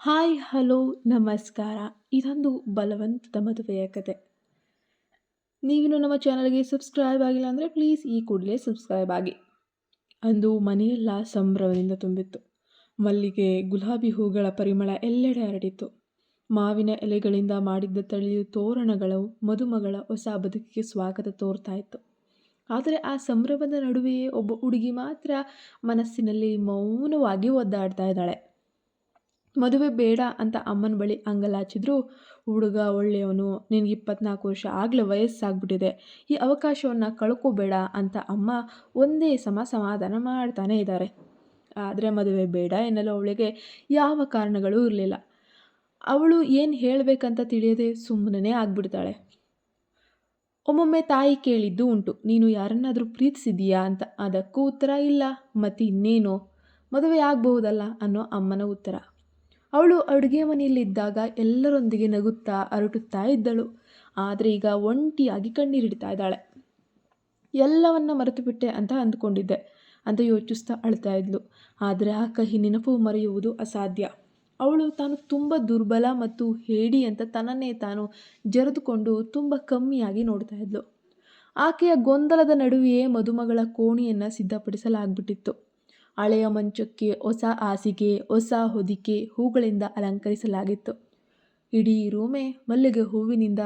Hi hello ನಮಸ್ಕಾರ. ಇದೊಂದು ಬಲವಂತದ ಮದುವೆಯ ಕತೆ. ನೀವಿನ್ನು ನಮ್ಮ ಚಾನಲ್ಗೆ ಸಬ್ಸ್ಕ್ರೈಬ್ ಆಗಿಲ್ಲ ಅಂದರೆ ಪ್ಲೀಸ್ ಈ ಕೂಡಲೇ ಸಬ್ಸ್ಕ್ರೈಬ್ ಆಗಿ. ಅಂದು ಮನೆಯೆಲ್ಲ ಸಂಭ್ರಮದಿಂದ ತುಂಬಿತ್ತು. ಮಲ್ಲಿಗೆ, ಗುಲಾಬಿ ಹೂಗಳ ಪರಿಮಳ ಎಲ್ಲೆಡೆ ಹರಡಿತ್ತು. ಮಾವಿನ ಎಲೆಗಳಿಂದ ಮಾಡಿದ್ದ ತಳಿಯು ತೋರಣಗಳು ಮದುಮಗಳ ಹೊಸ ಬದುಕಿಗೆ ಸ್ವಾಗತ ತೋರ್ತಾ ಇತ್ತು. ಆದರೆ ಆ ಸಂಭ್ರಮದ ನಡುವೆಯೇ ಒಬ್ಬ ಹುಡುಗಿ ಮಾತ್ರ ಮನಸ್ಸಿನಲ್ಲಿ ಮೌನವಾಗಿ ಒದ್ದಾಡ್ತಾ ಇದ್ದಾಳೆ. ಮದುವೆ ಬೇಡ ಅಂತ ಅಮ್ಮನ ಬಳಿ ಅಂಗಲಾಚಿದ್ರು. ಹುಡುಗ ಒಳ್ಳೆಯವನು, ನಿನಗೆ 24 ವರ್ಷ ಆಗಲೇ ವಯಸ್ಸಾಗ್ಬಿಟ್ಟಿದೆ, ಈ ಅವಕಾಶವನ್ನು ಕಳ್ಕೋಬೇಡ ಅಂತ ಅಮ್ಮ ಒಂದೇ ಸಮಾಧಾನ ಮಾಡ್ತಾನೆ ಇದ್ದಾರೆ. ಆದರೆ ಮದುವೆ ಬೇಡ ಎನ್ನಲು ಅವಳಿಗೆ ಯಾವ ಕಾರಣಗಳೂ ಇರಲಿಲ್ಲ. ಅವಳು ಏನು ಹೇಳಬೇಕಂತ ತಿಳಿಯದೆ ಸುಮ್ಮನೆ ಆಗ್ಬಿಡ್ತಾಳೆ. ಒಮ್ಮೊಮ್ಮೆ ತಾಯಿ ಕೇಳಿದ್ದು ಉಂಟು, ನೀನು ಯಾರನ್ನಾದರೂ ಪ್ರೀತಿಸಿದೀಯಾ ಅಂತ. ಅದಕ್ಕೂ ಉತ್ತರ ಇಲ್ಲ. ಮತ್ತು ಇನ್ನೇನು, ಮದುವೆ ಆಗಬಹುದಲ್ಲ ಅನ್ನೋ ಅಮ್ಮನ ಉತ್ತರ. ಅವಳು ಅಡುಗೆ ಮನೆಯಲ್ಲಿದ್ದಾಗ ಎಲ್ಲರೊಂದಿಗೆ ನಗುತ್ತಾ ಅರಟುತ್ತಾ ಇದ್ದಳು. ಆದರೆ ಈಗ ಒಂಟಿಯಾಗಿ ಕಣ್ಣೀರಿಡ್ತಾ ಇದ್ದಾಳೆ. ಎಲ್ಲವನ್ನ ಮರೆತು ಬಿಟ್ಟೆ ಅಂತ ಅಂದ್ಕೊಂಡಿದ್ದೆ ಅಂತ ಯೋಚಿಸ್ತಾ ಅಳ್ತಾ ಇದ್ಲು. ಆದರೆ ಆ ಕಹಿ ನೆನಪು ಮರೆಯುವುದು ಅಸಾಧ್ಯ. ಅವಳು ತಾನು ತುಂಬ ದುರ್ಬಲ ಮತ್ತು ಹೇಡಿ ಅಂತ ತನ್ನನ್ನೇ ತಾನು ಜರೆದುಕೊಂಡು ತುಂಬ ಕಮ್ಮಿಯಾಗಿ ನೋಡ್ತಾ ಇದ್ಲು. ಆಕೆಯ ಗೊಂದಲದ ನಡುವೆಯೇ ಮದುಮಗಳ ಕೋಣೆಯನ್ನು ಸಿದ್ಧಪಡಿಸಲಾಗ್ಬಿಟ್ಟಿತ್ತು. ಹಳೆಯ ಮಂಚಕ್ಕೆ ಹೊಸ ಹಾಸಿಗೆ, ಹೊಸ ಹೊದಿಕೆ, ಹೂಗಳಿಂದ ಅಲಂಕರಿಸಲಾಗಿತ್ತು. ಇಡೀ ರೂಮೇ ಮಲ್ಲಿಗೆ ಹೂವಿನಿಂದ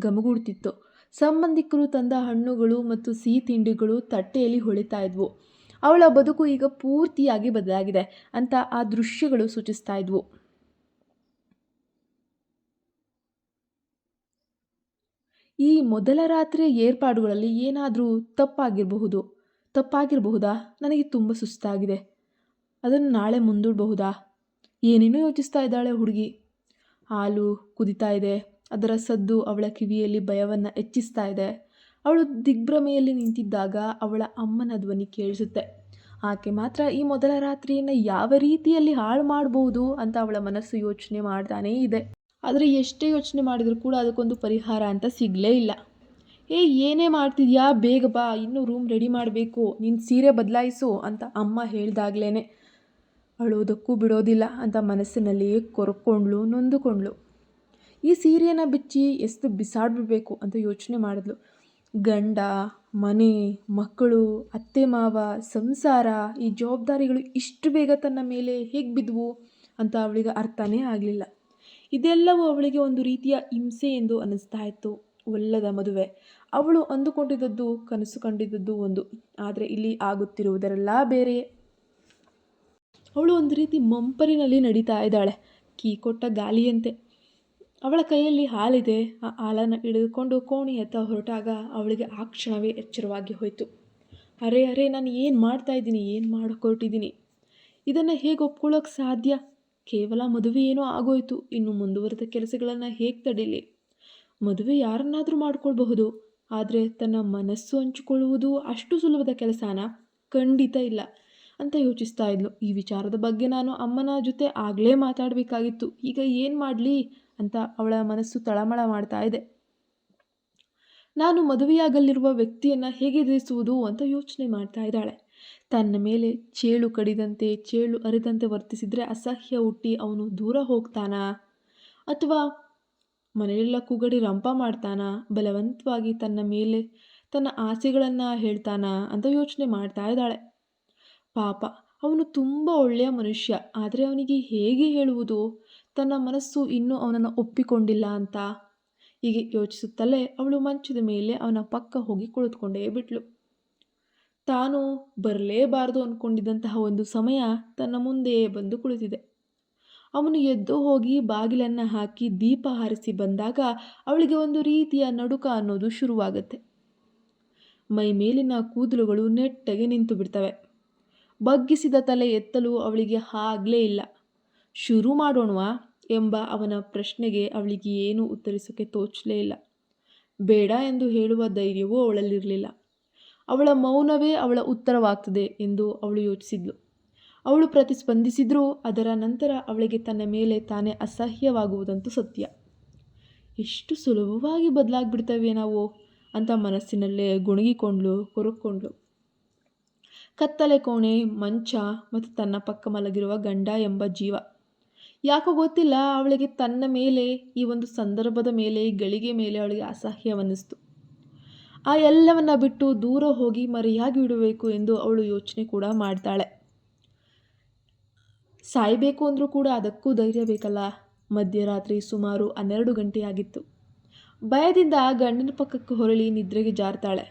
ಗಮಗುಡ್ತಿತ್ತು. ಸಂಬಂಧಿಕರು ತಂದ ಹಣ್ಣುಗಳು ಮತ್ತು ಸಿಹಿ ತಿಂಡಿಗಳು ತಟ್ಟೆಯಲ್ಲಿ ಹೊಳಿತಾ ಇದ್ವು. ಅವಳ ಬದುಕು ಈಗ ಪೂರ್ತಿಯಾಗಿ ಬದಲಾಗಿದೆ ಅಂತ ಆ ದೃಶ್ಯಗಳು ಸೂಚಿಸ್ತಾ ಇದ್ವು. ಈ ಮೊದಲ ರಾತ್ರಿಯ ಏರ್ಪಾಡುಗಳಲ್ಲಿ ಏನಾದರೂ ತಪ್ಪಾಗಿರಬಹುದಾ? ನನಗೆ ತುಂಬ ಸುಸ್ತಾಗಿದೆ, ಅದನ್ನು ನಾಳೆ ಮುಂದೂಡಬಹುದಾ? ಏನೇನೋ ಯೋಚಿಸ್ತಾ ಇದ್ದಾಳೆ ಹುಡುಗಿ. ಹಾಲು ಕುದಿತಾ ಇದೆ, ಅದರ ಸದ್ದು ಅವಳ ಕಿವಿಯಲ್ಲಿ ಭಯವನ್ನು ಹೆಚ್ಚಿಸ್ತಾ ಇದೆ. ಅವಳು ದಿಗ್ಭ್ರಮೆಯಲ್ಲಿ ನಿಂತಿದ್ದಾಗ ಅವಳ ಅಮ್ಮನ ಧ್ವನಿ ಕೇಳಿಸುತ್ತೆ. ಆಕೆ ಮಾತ್ರ ಈ ಮೊದಲ ರಾತ್ರಿಯನ್ನು ಯಾವ ರೀತಿಯಲ್ಲಿ ಹಾಳು ಮಾಡಬಹುದು ಅಂತ ಅವಳ ಮನಸ್ಸು ಯೋಚನೆ ಮಾಡ್ತಾನೇ ಇದೆ. ಆದರೆ ಎಷ್ಟೇ ಯೋಚನೆ ಮಾಡಿದರೂ ಕೂಡ ಅದಕ್ಕೊಂದು ಪರಿಹಾರ ಅಂತ ಸಿಗಲೇ ಇಲ್ಲ. ಏನೇ ಮಾಡ್ತಿದ್ಯಾ, ಬೇಗ ಬಾ, ಇನ್ನೂ ರೂಮ್ ರೆಡಿ ಮಾಡಬೇಕು, ನಿನ್ನ ಸೀರೆ ಬದಲಾಯಿಸು ಅಂತ ಅಮ್ಮ ಹೇಳ್ದಾಗ್ಲೇ ಅಳೋದಕ್ಕೂ ಬಿಡೋದಿಲ್ಲ ಅಂತ ಮನಸ್ಸಿನಲ್ಲಿಯೇ ನೊಂದುಕೊಂಡ್ಳು. ಈ ಸೀರೆಯನ್ನು ಬಿಚ್ಚಿ ಎಷ್ಟು ಬಿಸಾಡ್ಬಿಡ್ಬೇಕು ಅಂತ ಯೋಚನೆ ಮಾಡಿದ್ಲು. ಗಂಡ, ಮನೆ, ಮಕ್ಕಳು, ಅತ್ತೆ ಮಾವ, ಸಂಸಾರ, ಈ ಜವಾಬ್ದಾರಿಗಳು ಇಷ್ಟು ಬೇಗ ತನ್ನ ಮೇಲೆ ಹೇಗೆ ಬಿದ್ವು ಅಂತ ಅವಳಿಗೆ ಅರ್ಥನೇ ಆಗಲಿಲ್ಲ. ಇದೆಲ್ಲವೂ ಅವಳಿಗೆ ಒಂದು ರೀತಿಯ ಹಿಂಸೆ ಎಂದು ಅನ್ನಿಸ್ತಾ ಇತ್ತು. ಒಲ್ಲದ ಮದುವೆ, ಅವಳು ಅಂದುಕೊಂಡಿದ್ದದ್ದು, ಕನಸು ಕಂಡಿದ್ದದ್ದು ಒಂದು, ಆದರೆ ಇಲ್ಲಿ ಆಗುತ್ತಿರುವುದರೆಲ್ಲ ಬೇರೆ. ಅವಳು ಒಂದು ರೀತಿ ಮಂಪರಿನಲ್ಲಿ ನಡೀತಾ ಇದ್ದಾಳೆ, ಕೀ ಕೊಟ್ಟ ಗಾಲಿಯಂತೆ. ಅವಳ ಕೈಯಲ್ಲಿ ಹಾಲಿದೆ. ಆ ಹಾಲನ್ನು ಹಿಡಿದುಕೊಂಡು ಕೋಣೆಯತ್ತ ಹೊರಟಾಗ ಅವಳಿಗೆ ಆ ಕ್ಷಣವೇ ಎಚ್ಚರವಾಗಿ ಹೋಯಿತು. ಅರೆ ನಾನು ಏನು ಮಾಡ್ತಾ ಇದ್ದೀನಿ, ಏನು ಮಾಡೋಕೆ ಹೊರಟಿದ್ದೀನಿ, ಇದನ್ನು ಹೇಗೆ ಒಪ್ಕೊಳ್ಳೋಕೆ ಸಾಧ್ಯ? ಕೇವಲ ಮದುವೆ ಏನೋ ಆಗೋಯ್ತು, ಇನ್ನು ಮುಂದುವರೆದ ಕೆಲಸಗಳನ್ನು ಹೇಗೆ ತಡೀಲಿ? ಮದುವೆ ಯಾರನ್ನಾದರೂ ಮಾಡ್ಕೊಳ್ಬಹುದು, ಆದರೆ ತನ್ನ ಮನಸ್ಸು ಹಂಚಿಕೊಳ್ಳುವುದು ಅಷ್ಟು ಸುಲಭದ ಕೆಲಸನಾ? ಖಂಡಿತ ಇಲ್ಲ ಅಂತ ಯೋಚಿಸ್ತಾ ಇದ್ಲು. ಈ ವಿಚಾರದ ಬಗ್ಗೆ ನಾನು ಅಮ್ಮನ ಜೊತೆ ಆಗಲೇ ಮಾತಾಡಬೇಕಾಗಿತ್ತು, ಈಗ ಏನು ಮಾಡಲಿ ಅಂತ ಅವಳ ಮನಸ್ಸು ತಳಮಳ ಮಾಡ್ತಾ ಇದೆ. ನಾನು ಮದುವೆಯಾಗಲಿರುವ ವ್ಯಕ್ತಿಯನ್ನು ಹೇಗೆ ಎದುರಿಸುವುದು ಅಂತ ಯೋಚನೆ ಮಾಡ್ತಾ ಇದ್ದಾಳೆ. ತನ್ನ ಮೇಲೆ ಚೇಳು ಕಡಿದಂತೆ, ಚೇಳು ಅರಿದಂತೆ ವರ್ತಿಸಿದರೆ ಅಸಹ್ಯ ಹುಟ್ಟಿ ಅವನು ದೂರ ಹೋಗ್ತಾನಾ, ಅಥವಾ ಮನೆಯೆಲ್ಲ ಕೂಗಡಿ ರಂಪ ಮಾಡ್ತಾನಾ, ಬಲವಂತವಾಗಿ ತನ್ನ ಮೇಲೆ ತನ್ನ ಆಸೆಗಳನ್ನು ಹೇಳ್ತಾನಾ ಅಂತ ಯೋಚನೆ ಮಾಡ್ತಾ ಇದ್ದಾಳೆ. ಪಾಪ, ಅವನು ತುಂಬ ಒಳ್ಳೆಯ ಮನುಷ್ಯ, ಆದರೆ ಅವನಿಗೆ ಹೇಗೆ ಹೇಳುವುದು, ತನ್ನ ಮನಸ್ಸು ಇನ್ನೂ ಅವನನ್ನು ಒಪ್ಪಿಕೊಂಡಿಲ್ಲ ಅಂತ. ಹೀಗೆ ಯೋಚಿಸುತ್ತಲೇ ಅವಳು ಮಂಚದ ಮೇಲೆ ಅವನ ಪಕ್ಕ ಹೋಗಿ ಕುಳಿತುಕೊಂಡೇ ಬಿಟ್ಲು. ತಾನು ಬರಲೇಬಾರದು ಅಂದ್ಕೊಂಡಿದ್ದಂತಹ ಒಂದು ಸಮಯ ತನ್ನ ಮುಂದೆಯೇ ಬಂದು ಕುಳಿತಿದೆ. ಅವನು ಎದ್ದು ಹೋಗಿ ಬಾಗಿಲನ್ನು ಹಾಕಿ ದೀಪ ಹಾರಿಸಿ ಬಂದಾಗ ಅವಳಿಗೆ ಒಂದು ರೀತಿಯ ನಡುಕ ಅನ್ನೋದು ಶುರುವಾಗುತ್ತೆ. ಮೈ ಮೇಲಿನ ಕೂದಲುಗಳು ನೆಟ್ಟಗೆ ನಿಂತು ಬಿಡ್ತವೆ. ಬಗ್ಗಿಸಿದ ತಲೆ ಎತ್ತಲು ಅವಳಿಗೆ ಆಗಲೇ ಇಲ್ಲ. ಶುರು ಮಾಡೋಣವಾ ಎಂಬ ಅವನ ಪ್ರಶ್ನೆಗೆ ಅವಳಿಗೆ ಏನೂ ಉತ್ತರಿಸೋಕ್ಕೆ ತೋಚಲೇ ಇಲ್ಲ. ಬೇಡ ಎಂದು ಹೇಳುವ ಧೈರ್ಯವೂ ಅವಳಲ್ಲಿರಲಿಲ್ಲ. ಅವಳ ಮೌನವೇ ಅವಳ ಉತ್ತರವಾಗ್ತದೆ ಎಂದು ಅವಳು ಯೋಚಿಸಿದ್ಲು. ಅವಳು ಪ್ರತಿಸ್ಪಂದಿಸಿದ್ರೂ ಅದರ ನಂತರ ಅವಳಿಗೆ ತನ್ನ ಮೇಲೆ ತಾನೇ ಅಸಹ್ಯವಾಗುವುದಂತೂ ಸತ್ಯ. ಎಷ್ಟು ಸುಲಭವಾಗಿ ಬದಲಾಗ್ಬಿಡ್ತೇವೆ ನಾವು ಅಂತ ಮನಸ್ಸಿನಲ್ಲೇ ಕೊರಕೊಂಡ್ಳು. ಕತ್ತಲೆ ಕೋಣೆ, ಮಂಚ ಮತ್ತು ತನ್ನ ಪಕ್ಕ ಮಲಗಿರುವ ಗಂಡ ಎಂಬ ಜೀವ, ಯಾಕೋ ಗೊತ್ತಿಲ್ಲ, ಅವಳಿಗೆ ತನ್ನ ಮೇಲೆ, ಈ ಒಂದು ಸಂದರ್ಭದ ಮೇಲೆ, ಈ ಗಳಿಗೆ ಮೇಲೆ ಅವಳಿಗೆ ಅಸಹ್ಯವನ್ನಿಸ್ತು. ಆ ಎಲ್ಲವನ್ನ ಬಿಟ್ಟು ದೂರ ಹೋಗಿ ಮರೆಯಾಗಿ ಬಿಡಬೇಕು ಎಂದು ಅವಳು ಯೋಚನೆ ಕೂಡ ಮಾಡ್ತಾಳೆ. ಸಾಯಬೇಕು ಅಂದರೂ ಕೂಡ ಅದಕ್ಕೂ ಧೈರ್ಯ ಬೇಕಲ್ಲ. ಮಧ್ಯರಾತ್ರಿ ಸುಮಾರು 12 ಗಂಟೆಯಾಗಿತ್ತು. ಭಯದಿಂದ ಗಂಡನ ಪಕ್ಕಕ್ಕೆ ಹೊರಳಿ ನಿದ್ರೆಗೆ ಜಾರ್ತಾಳೆ.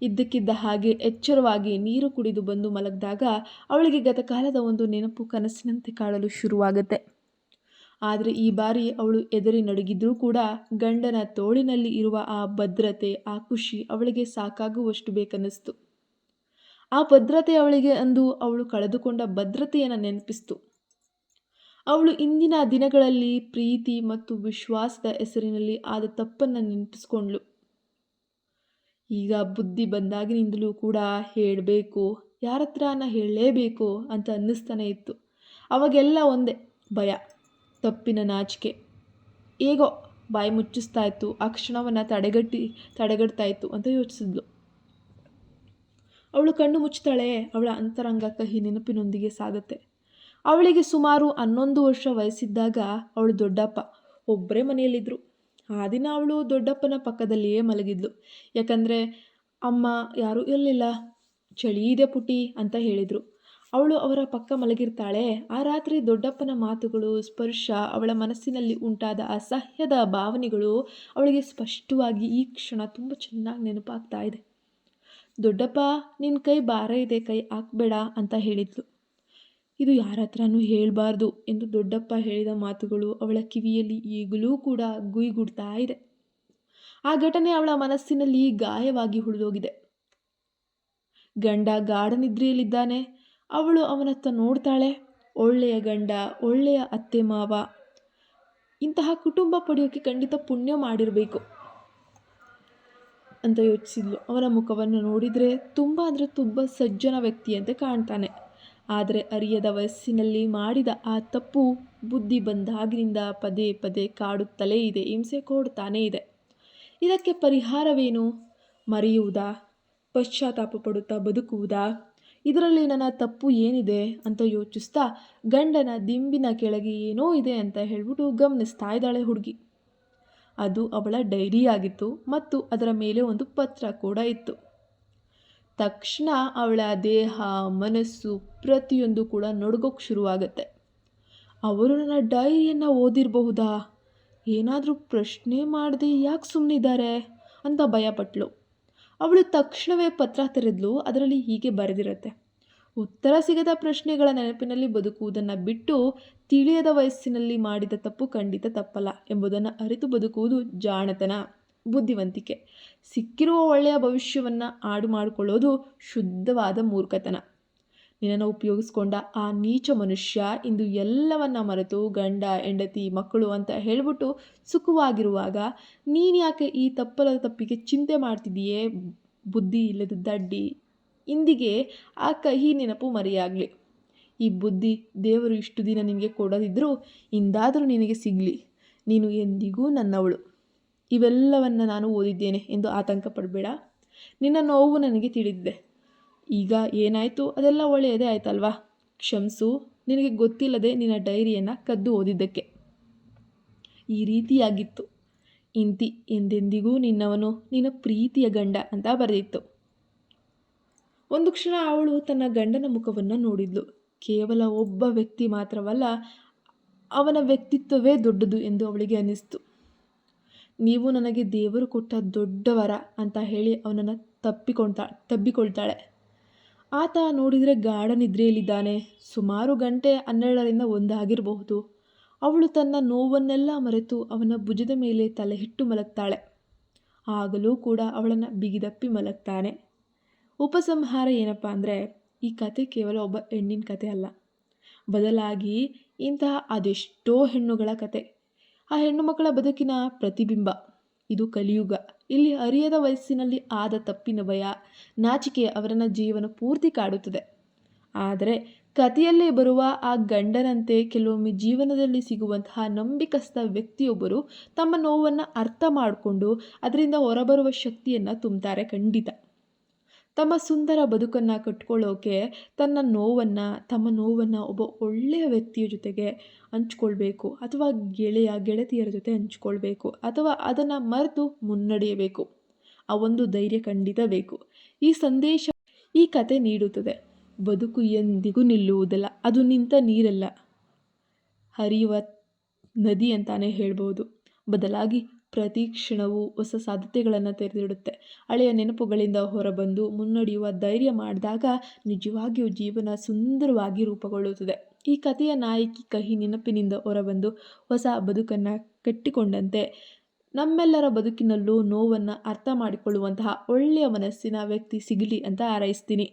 ಇದ್ದಕ್ಕಿದ್ದ ಹಾಗೆ ಎಚ್ಚರವಾಗಿ ನೀರು ಕುಡಿದು ಬಂದು ಮಲಗಿದಾಗ ಅವಳಿಗೆ ಗತಕಾಲದ ಒಂದು ನೆನಪು ಕನಸಿನಂತೆ ಕಾಡಲು ಶುರುವಾಗುತ್ತೆ. ಆದರೆ ಈ ಬಾರಿ ಅವಳು ಎದರಿ ನಡುಗಿದ್ರೂ ಕೂಡ ಗಂಡನ ತೋಳಿನಲ್ಲಿ ಇರುವ ಆ ಭದ್ರತೆ, ಆ ಖುಷಿ ಅವಳಿಗೆ ಸಾಕಾಗುವಷ್ಟು ಬೇಕನ್ನಿಸ್ತು. ಆ ಭದ್ರತೆ ಅವಳಿಗೆ ಅಂದು ಅವಳು ಕಳೆದುಕೊಂಡ ಭದ್ರತೆಯನ್ನು ನೆನಪಿಸ್ತು. ಅವಳು ಇಂದಿನ ದಿನಗಳಲ್ಲಿ ಪ್ರೀತಿ ಮತ್ತು ವಿಶ್ವಾಸದ ಹೆಸರಿನಲ್ಲಿ ಆದ ತಪ್ಪನ್ನು ನೆನಪಿಸ್ಕೊಂಡ್ಳು. ಈಗ ಬುದ್ಧಿ ಬಂದಾಗಿನಿಂದಲೂ ಕೂಡ ಹೇಳಬೇಕು, ಯಾರ ಹತ್ರನ ಹೇಳಲೇಬೇಕು ಅಂತ ಅನ್ನಿಸ್ತಾನೆ ಇತ್ತು. ಅವಾಗೆಲ್ಲ ಒಂದೇ ಭಯ, ತಪ್ಪಿನ ನಾಚಿಕೆ. ಹೇಗೋ ಬಾಯಿ ಮುಚ್ಚಿಸ್ತಾ ಇತ್ತು, ಆ ಕ್ಷಣವನ್ನು ತಡೆಗಟ್ತಾ ಇತ್ತು ಅಂತ ಯೋಚಿಸಿದ್ಲು. ಅವಳು ಕಣ್ಣು ಮುಚ್ತಾಳೆ. ಅವಳ ಅಂತರಂಗ ಕಹಿ ನೆನಪಿನೊಂದಿಗೆ ಸಾಗುತ್ತೆ. ಅವಳಿಗೆ ಸುಮಾರು 11 ವರ್ಷ ವಯಸ್ಸಿದ್ದಾಗ ಅವಳು ದೊಡ್ಡಪ್ಪ ಒಬ್ಬರೇ ಮನೆಯಲ್ಲಿದ್ದರು. ಆ ದಿನ ಅವಳು ದೊಡ್ಡಪ್ಪನ ಪಕ್ಕದಲ್ಲಿಯೇ ಮಲಗಿದ್ಲು. ಯಾಕಂದರೆ ಅಮ್ಮ ಯಾರೂ ಇರಲಿಲ್ಲ. ಚಳಿ ಇದೆ ಪುಟಿ ಅಂತ ಹೇಳಿದರು. ಅವಳು ಅವರ ಪಕ್ಕ ಮಲಗಿರ್ತಾಳೆ. ಆ ರಾತ್ರಿ ದೊಡ್ಡಪ್ಪನ ಮಾತುಗಳು, ಸ್ಪರ್ಶ, ಅವಳ ಮನಸ್ಸಿನಲ್ಲಿ ಉಂಟಾದ ಅಸಹ್ಯದ ಭಾವನೆಗಳು ಅವಳಿಗೆ ಸ್ಪಷ್ಟವಾಗಿ ಈ ಕ್ಷಣ ತುಂಬ ಚೆನ್ನಾಗಿ ನೆನಪಾಗ್ತಾ ಇದೆ. ದೊಡ್ಡಪ್ಪ, ನಿನ್ನ ಕೈ ಭಾರ ಇದೆ, ಕೈ ಹಾಕಬೇಡ ಅಂತ ಹೇಳಿದ್ಲು. ಇದು ಯಾರ ಹತ್ರನೂ ಹೇಳಬಾರ್ದು ಎಂದು ದೊಡ್ಡಪ್ಪ ಹೇಳಿದ ಮಾತುಗಳು ಅವಳ ಕಿವಿಯಲ್ಲಿ ಈಗಲೂ ಕೂಡ ಗುಯ್ಗುಡ್ತಾ ಇದೆ. ಆ ಘಟನೆ ಅವಳ ಮನಸ್ಸಿನಲ್ಲಿ ಗಾಯವಾಗಿ ಉಳಿದೋಗಿದೆ. ಗಂಡ ಗಾಢ ನಿದ್ರೆಯಲ್ಲಿದ್ದಾನೆ. ಅವಳು ಅವನತ್ತ ನೋಡ್ತಾಳೆ. ಒಳ್ಳೆಯ ಗಂಡ, ಒಳ್ಳೆಯ ಅತ್ತೆ ಮಾವ, ಇಂತಹ ಕುಟುಂಬ ಪಡೆಯೋಕ್ಕೆ ಖಂಡಿತ ಪುಣ್ಯ ಮಾಡಿರಬೇಕು ಅಂತ ಯೋಚಿಸಿದ್ಲು. ಅವನ ಮುಖವನ್ನು ನೋಡಿದರೆ ತುಂಬ ಅಂದರೆ ತುಂಬ ಸಜ್ಜನ ವ್ಯಕ್ತಿಯಂತೆ ಕಾಣ್ತಾನೆ. ಆದರೆ ಅರಿಯದ ವಯಸ್ಸಿನಲ್ಲಿ ಮಾಡಿದ ಆ ತಪ್ಪು ಬುದ್ಧಿ ಬಂದಾಗಿನಿಂದ ಪದೇ ಪದೇ ಕಾಡುತ್ತಲೇ ಇದೆ, ಹಿಂಸೆ ಕೊಡ್ತಾನೇ ಇದೆ. ಇದಕ್ಕೆ ಪರಿಹಾರವೇನು? ಮರೆಯುವುದಾ? ಪಶ್ಚಾತ್ತಾಪ ಪಡುತ್ತಾ ಬದುಕುವುದಾ? ಇದರಲ್ಲಿ ನನ್ನ ತಪ್ಪು ಏನಿದೆ ಅಂತ ಯೋಚಿಸ್ತಾ ಗಂಡನ ದಿಂಬಿನ ಕೆಳಗೆ ಏನೋ ಇದೆ ಅಂತ ಹೇಳ್ಬಿಟ್ಟು ಗಮನಿಸ್ತಾ ಇದ್ದಾಳೆ ಹುಡುಗಿ. ಅದು ಅವಳ ಡೈರಿ ಆಗಿತ್ತು ಮತ್ತು ಅದರ ಮೇಲೆ ಒಂದು ಪತ್ರ ಕೂಡ ಇತ್ತು. ತಕ್ಷಣ ಅವಳ ದೇಹ, ಮನಸ್ಸು ಪ್ರತಿಯೊಂದು ಕೂಡ ನಡುಗೋಕ್ಕೆ ಶುರುವಾಗತ್ತೆ. ಅವರು ನನ್ನ ಡೈರಿಯನ್ನು ಓದಿರಬಹುದಾ? ಏನಾದರೂ ಪ್ರಶ್ನೆ ಮಾಡದೆ ಯಾಕೆ ಸುಮ್ಮನಿದ್ದಾರೆ ಅಂತ ಭಯಪಟ್ಲು. ಅವಳು ತಕ್ಷಣವೇ ಪತ್ರ ತೆರೆದ್ಲು. ಅದರಲ್ಲಿ ಹೀಗೆ ಬರೆದಿರುತ್ತೆ: ಉತ್ತರ ಸಿಗದ ಪ್ರಶ್ನೆಗಳ ನೆನಪಿನಲ್ಲಿ ಬದುಕುವುದನ್ನು ಬಿಟ್ಟು ತಿಳಿಯದ ವಯಸ್ಸಿನಲ್ಲಿ ಮಾಡಿದ ತಪ್ಪು ಖಂಡಿತ ತಪ್ಪಲ್ಲ ಎಂಬುದನ್ನು ಅರಿತು ಬದುಕುವುದು ಜಾಣತನ, ಬುದ್ಧಿವಂತಿಕೆ. ಸಿಕ್ಕಿರುವ ಒಳ್ಳೆಯ ಭವಿಷ್ಯವನ್ನು ಹಾಡು ಮಾಡಿಕೊಳ್ಳೋದು ಶುದ್ಧವಾದ ಮೂರ್ಖತನ. ನಿನ್ನನ್ನು ಉಪಯೋಗಿಸ್ಕೊಂಡ ಆ ನೀಚ ಮನುಷ್ಯ ಇಂದು ಎಲ್ಲವನ್ನ ಮರೆತು ಗಂಡ, ಹೆಂಡತಿ, ಮಕ್ಕಳು ಅಂತ ಹೇಳ್ಬಿಟ್ಟು ಸುಖವಾಗಿರುವಾಗ ನೀನು ಯಾಕೆ ಈ ತಪ್ಪಿಗೆ ಚಿಂತೆ ಮಾಡ್ತಿದೀಯೇ? ಬುದ್ಧಿ ಇಲ್ಲದ ದಡ್ಡಿ. ಇಂದಿಗೆ ಆ ಕಹಿ ನೆನಪು ಮರೆಯಾಗಲಿ. ಈ ಬುದ್ಧಿ ದೇವರು ಇಷ್ಟು ದಿನ ನಿನಗೆ ಕೊಡದಿದ್ದರೂ ಇಂದಾದರೂ ನಿನಗೆ ಸಿಗಲಿ. ನೀನು ಎಂದಿಗೂ ನನ್ನವಳು. ಇವೆಲ್ಲವನ್ನು ನಾನು ಓದಿದ್ದೇನೆ ಎಂದು ಆತಂಕ ಪಡಬೇಡ. ನಿನ್ನ ನೋವು ನನಗೆ ತಿಳಿದಿದೆ. ಈಗ ಏನಾಯಿತು ಅದೆಲ್ಲ ಒಳ್ಳೆಯದೇ ಆಯ್ತಲ್ವಾ? ಕ್ಷಮಿಸು, ನಿನಗೆ ಗೊತ್ತಿಲ್ಲದೆ ನಿನ್ನ ಡೈರಿಯನ್ನು ಕದ್ದು ಓದಿದ್ದಕ್ಕೆ. ಈ ರೀತಿಯಾಗಿತ್ತು. ಇಂತಿ ಎಂದೆಂದಿಗೂ ನಿನ್ನವನು, ನಿನ್ನ ಪ್ರೀತಿಯ ಗಂಡ ಅಂತ ಬರೆದಿತ್ತು. ಒಂದು ಕ್ಷಣ ಅವಳು ತನ್ನ ಗಂಡನ ಮುಖವನ್ನು ನೋಡಿದ್ಲು. ಕೇವಲ ಒಬ್ಬ ವ್ಯಕ್ತಿ ಮಾತ್ರವಲ್ಲ, ಅವನ ವ್ಯಕ್ತಿತ್ವವೇ ದೊಡ್ಡದು ಎಂದು ಅವಳಿಗೆ ಅನ್ನಿಸ್ತು. ನೀವು ನನಗೆ ದೇವರು ಕೊಟ್ಟ ದೊಡ್ಡವರ ಅಂತ ಹೇಳಿ ಅವನನ್ನು ತಬ್ಬಿಕೊಳ್ತಾಳೆ. ಆತ ನೋಡಿದರೆ ಗಾಢ ನಿದ್ರೆಯಲ್ಲಿದ್ದಾನೆ. ಸುಮಾರು ಗಂಟೆ 12ರಿಂದ 1 ಆಗಿರಬಹುದು. ಅವಳು ತನ್ನ ನೋವನ್ನೆಲ್ಲ ಮರೆತು ಅವನ ಭುಜದ ಮೇಲೆ ತಲೆ ಇಟ್ಟು ಮಲಗ್ತಾಳೆ. ಆಗಲೂ ಕೂಡ ಅವಳನ್ನು ಬಿಗಿದಪ್ಪಿ ಮಲಗ್ತಾನೆ. ಉಪಸಂಹಾರ ಏನಪ್ಪ ಅಂದರೆ, ಈ ಕತೆ ಕೇವಲ ಒಬ್ಬ ಹೆಣ್ಣಿನ ಕತೆ ಅಲ್ಲ, ಬದಲಾಗಿ ಇಂತಹ ಅದೆಷ್ಟೋ ಹೆಣ್ಣುಗಳ ಕತೆ, ಆ ಹೆಣ್ಣು ಮಕ್ಕಳ ಬದುಕಿನ ಪ್ರತಿಬಿಂಬ. ಇದು ಕಲಿಯುಗ. ಇಲ್ಲಿ ಅರಿಯದ ವಯಸ್ಸಿನಲ್ಲಿ ಆದ ತಪ್ಪಿನ ಭಯ, ನಾಚಿಕೆ ಅವರನ್ನ ಜೀವನ ಪೂರ್ತಿ ಕಾಡುತ್ತದೆ. ಆದರೆ ಕಥೆಯಲ್ಲಿ ಬರುವ ಆ ಗಂಡನಂತೆ ಕೆಲವೊಮ್ಮೆ ಜೀವನದಲ್ಲಿ ಸಿಗುವಂತಹ ನಂಬಿಕಸ್ಥ ವ್ಯಕ್ತಿಯೊಬ್ಬರು ತಮ್ಮ ನೋವನ್ನು ಅರ್ಥ ಮಾಡಿಕೊಂಡು ಅದರಿಂದ ಹೊರಬರುವ ಶಕ್ತಿಯನ್ನು ತುಂಬುತ್ತಾರೆ ಖಂಡಿತ. ತಮ್ಮ ಸುಂದರ ಬದುಕನ್ನು ಕಟ್ಕೊಳ್ಳೋಕೆ ತಮ್ಮ ನೋವನ್ನು ಒಬ್ಬ ಒಳ್ಳೆಯ ವ್ಯಕ್ತಿಯ ಜೊತೆಗೆ ಹಂಚ್ಕೊಳ್ಬೇಕು, ಅಥವಾ ಗೆಳತಿಯರ ಜೊತೆ ಹಂಚ್ಕೊಳ್ಬೇಕು, ಅಥವಾ ಅದನ್ನು ಮರೆತು ಮುನ್ನಡೆಯಬೇಕು. ಆ ಒಂದು ಧೈರ್ಯ ಖಂಡಿತ ಬೇಕು. ಈ ಸಂದೇಶ ಈ ಕತೆ ನೀಡುತ್ತದೆ. ಬದುಕು ಎಂದಿಗೂ ನಿಲ್ಲುವುದಿಲ್ಲ, ಅದು ನಿಂತ ನೀರಲ್ಲ, ಹರಿಯುವ ನದಿ ಅಂತಾನೆ ಹೇಳ್ಬೋದು. ಬದಲಾಗಿ ಪ್ರತಿ ಕ್ಷಣವೂ ಹೊಸ ಸಾಧ್ಯತೆಗಳನ್ನು ತೆರೆದಿಡುತ್ತೆ. ಹಳೆಯ ನೆನಪುಗಳಿಂದ ಹೊರಬಂದು ಮುನ್ನಡೆಯುವ ಧೈರ್ಯ ಮಾಡಿದಾಗ ನಿಜವಾಗಿಯೂ ಜೀವನ ಸುಂದರವಾಗಿ ರೂಪುಗೊಳ್ಳುತ್ತದೆ. ಈ ಕಥೆಯ ನಾಯಕಿ ಕಹಿ ನೆನಪಿನಿಂದ ಹೊರಬಂದು ಹೊಸ ಬದುಕನ್ನು ಕಟ್ಟಿಕೊಂಡಂತೆ ನಮ್ಮೆಲ್ಲರ ಬದುಕಿನಲ್ಲೂ ನೋವನ್ನು ಅರ್ಥ ಮಾಡಿಕೊಳ್ಳುವಂತಹ ಒಳ್ಳೆಯ ಮನಸ್ಸಿನ ವ್ಯಕ್ತಿ ಸಿಗಲಿ ಅಂತ ಹಾರೈಸ್ತೀನಿ.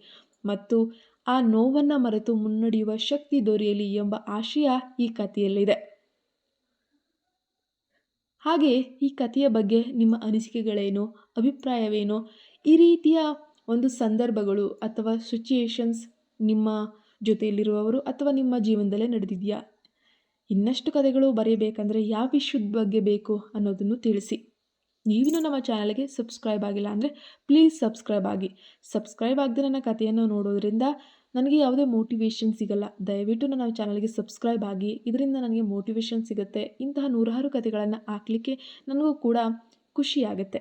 ಮತ್ತು ಆ ನೋವನ್ನು ಮರೆತು ಮುನ್ನಡೆಯುವ ಶಕ್ತಿ ದೊರೆಯಲಿ ಎಂಬ ಆಶಯ ಈ ಕಥೆಯಲ್ಲಿದೆ. ಹಾಗೆ ಈ ಕಥೆಯ ಬಗ್ಗೆ ನಿಮ್ಮ ಅನಿಸಿಕೆಗಳೇನು, ಅಭಿಪ್ರಾಯವೇನು? ಈ ರೀತಿಯ ಒಂದು ಸಂದರ್ಭಗಳು ಅಥವಾ ಸಿಚುಯೇಷನ್ಸ್ ನಿಮ್ಮ ಜೊತೆಯಲ್ಲಿರುವವರು ಅಥವಾ ನಿಮ್ಮ ಜೀವನದಲ್ಲೇ ನಡೆದಿದೆಯಾ? ಇನ್ನಷ್ಟು ಕಥೆಗಳು ಬರೆಯಬೇಕಂದ್ರೆ ಯಾವ ವಿಷಯದ ಬಗ್ಗೆ ಬೇಕು ಅನ್ನೋದನ್ನು ತಿಳಿಸಿ. ನೀವಿನ್ನೂ ನಮ್ಮ ಚಾನಲ್ಗೆ ಸಬ್ಸ್ಕ್ರೈಬ್ ಆಗಿಲ್ಲ ಅಂದರೆ ಪ್ಲೀಸ್ ಸಬ್ಸ್ಕ್ರೈಬ್ ಆಗಿ. ಸಬ್ಸ್ಕ್ರೈಬ್ ಆಗದೆ ನನ್ನ ಕಥೆಯನ್ನು ನೋಡೋದ್ರಿಂದ ನನಗೆ ಯಾವುದೇ ಮೋಟಿವೇಶನ್ ಸಿಗಲ್ಲ. ದಯವಿಟ್ಟು ನನ್ನ ಚಾನಲ್ಗೆ ಸಬ್ಸ್ಕ್ರೈಬ್ ಆಗಿ. ಇದರಿಂದ ನನಗೆ ಮೋಟಿವೇಶನ್ ಸಿಗುತ್ತೆ. ಇಂತಹ ನೂರಾರು ಕಥೆಗಳನ್ನು ಹಾಕಲಿಕ್ಕೆ ನನಗೂ ಕೂಡ ಖುಷಿಯಾಗುತ್ತೆ.